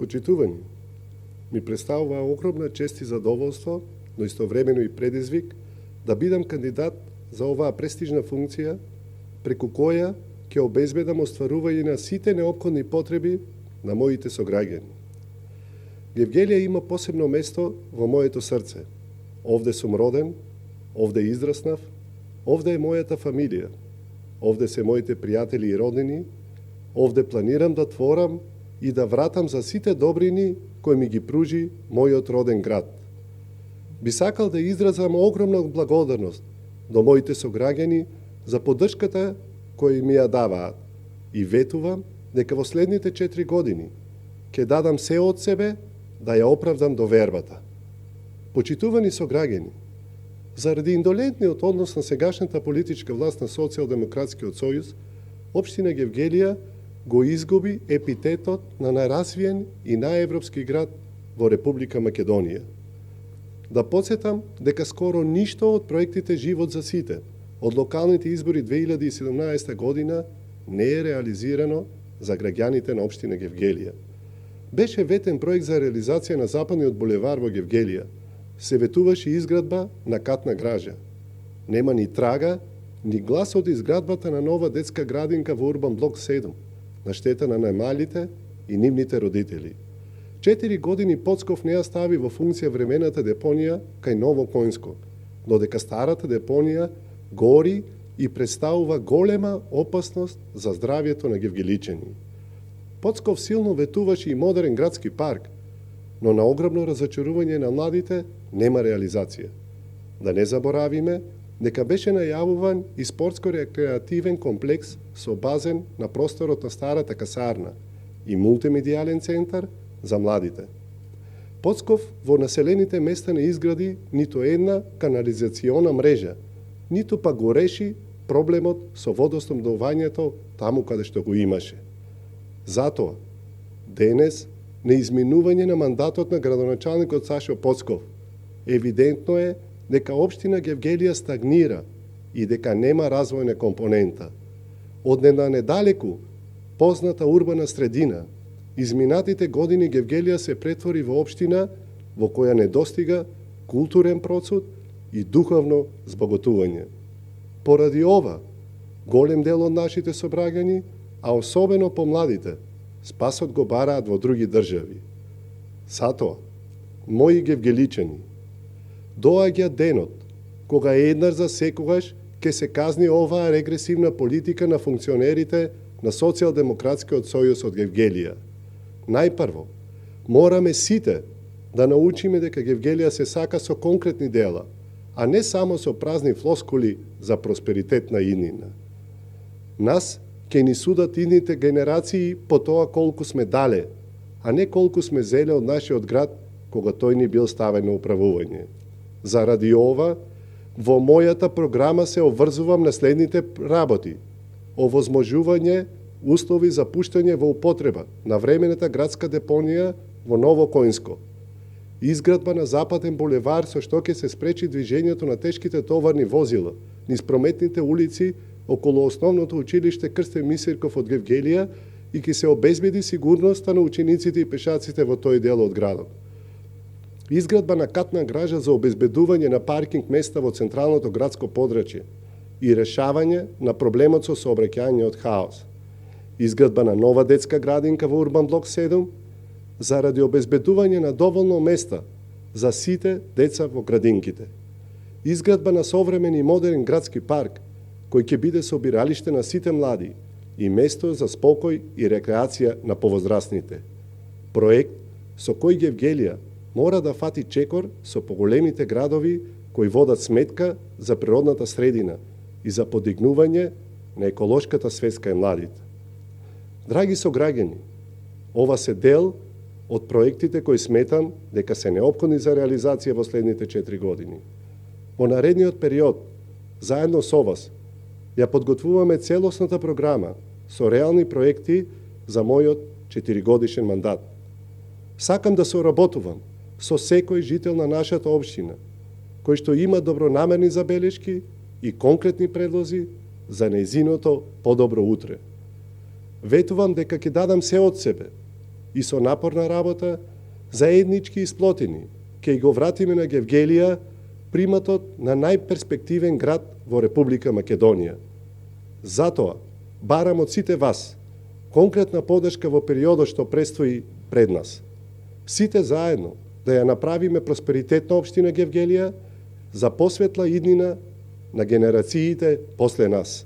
Почитувани, ми представува огромна чест и задоволство, но истовремено и предизвик, да бидам кандидат за оваа престижна функција, преку која ќе обезбедам остварување на сите неопходни потреби на моите сограѓани. Гевгелија има посебно место во моето срце. Овде сум роден, овде израснав, овде е мојата фамилија, овде се моите пријатели и роднини, овде планирам да творам и да вратам за сите добрини кои ми ги пружи мојот роден град. Би сакал да изразам огромна благодарност до моите сограѓани за поддршката која ми ја даваат и ветувам дека во следните 4 години ќе дадам се од себе да ја оправдам довербата. Почитувани сограѓани, заради индолентниот однос на сегашната политичка власт на Социјалдемократскиот сојуз, општина Гевгелија го изгуби епитетот на најразвиен и најевропски град во Република Македонија. Да подсетам дека скоро ништо од проектите Живот за сите од локалните избори 2017 година не е реализирано за граѓаните на општина Гевгелија. Беше ветен проект за реализација на западниот булевар во Гевгелија. Се ветуваше изградба на катна гража. Нема ни трага, ни глас од изградбата на нова детска градинка во Урбан блок 7, на штета на најмалите и нивните родители. 4 години Поцков не ја стави во функција времената депонија кај Ново Коњско, додека старата депонија гори и представува голема опасност за здравјето на гевгеличани. Поцков силно ветуваше и модерен градски парк, но на огромно разочарување на младите нема реализација. Да не заборавиме дека беше најавуван и спортско-рекреативен комплекс со базен на просторот на старата касарна и мултимедијален центар за младите. Поцков во населените места не изгради ниту една канализациона мрежа, ниту па го реши проблемот со водоснабдувањето таму каде што го имаше. Затоа, денес, на изминување на мандатот на градоначалникот Сашо Поцков, евидентно е дека општина Гевгелија стагнира и дека нема развојна компонента. Од недалеку позната урбана средина, изминатите години Гевгелија се претвори во општина во која недостига културен процуд и духовно збогатување. Поради ова, голем дел од нашите собраѓани, а особено помладите, спасот го бараат во други држави. Затоа, мои гевгеличани, доаѓа денот кога еднаш за секогаш ќе се казни оваа регресивна политика на функционерите на Социјалдемократскиот сојуз од Гевгелија. Најпрво, мораме сите да научиме дека Гевгелија се сака со конкретни дела, а не само со празни флоскули за просперитет на иднина. Нас ќе ни судат идните генерации по тоа колку сме дале, а не колку сме зеле од нашиот град кога тој ни бил ставен на управување. Заради ова, во мојата програма се обврзувам на следните работи: овозможување услови за пуштање во употреба на времената градска депонија во Ново Коњско, изградба на западен булевар со што ќе се спречи движењето на тешките товарни возила низ прометните улици околу основното училиште Крстен Мисирков од Гевгелија и ќе се обезбеди сигурноста на учениците и пешаците во тој дел од градот. Изградба на катна гража за обезбедување на паркинг места во централното градско подрачје и решавање на проблемот со сообраќајниот хаос. Изградба на нова детска градинка во Урбан блок 7 заради обезбедување на доволно места за сите деца во градинките. Изградба на современ и модерен градски парк кој ќе биде собиралиште на сите млади и место за спокој и рекреација на повозрастните. Проект со кој Гевгелија мора да фати чекор со поголемите градови кои водат сметка за природната средина и за подигнување на еколошката свест кај младите. Драги сограѓани, ова се дел од проектите кои сметам дека се неопходни за реализација во следните 4 години. Во наредниот период, заедно со вас, ја подготвуваме целосната програма со реални проекти за мојот 4-годишен мандат. Сакам да соработувам со секој жител на нашата општина, кој што има добронамерни забелешки и конкретни предлози за нејзиното подобро утре. Ветувам дека ќе дадам се од себе и со напорна работа, заеднички и сплотени, ќе го вратиме на Гевгелија приматот на најперспективен град во Република Македонија. Затоа, барам од сите вас конкретна подршка во периодот што предстои пред нас. Сите заедно да ја направиме просперитетна општина Гевгелија за посветла иднина на генерациите после нас.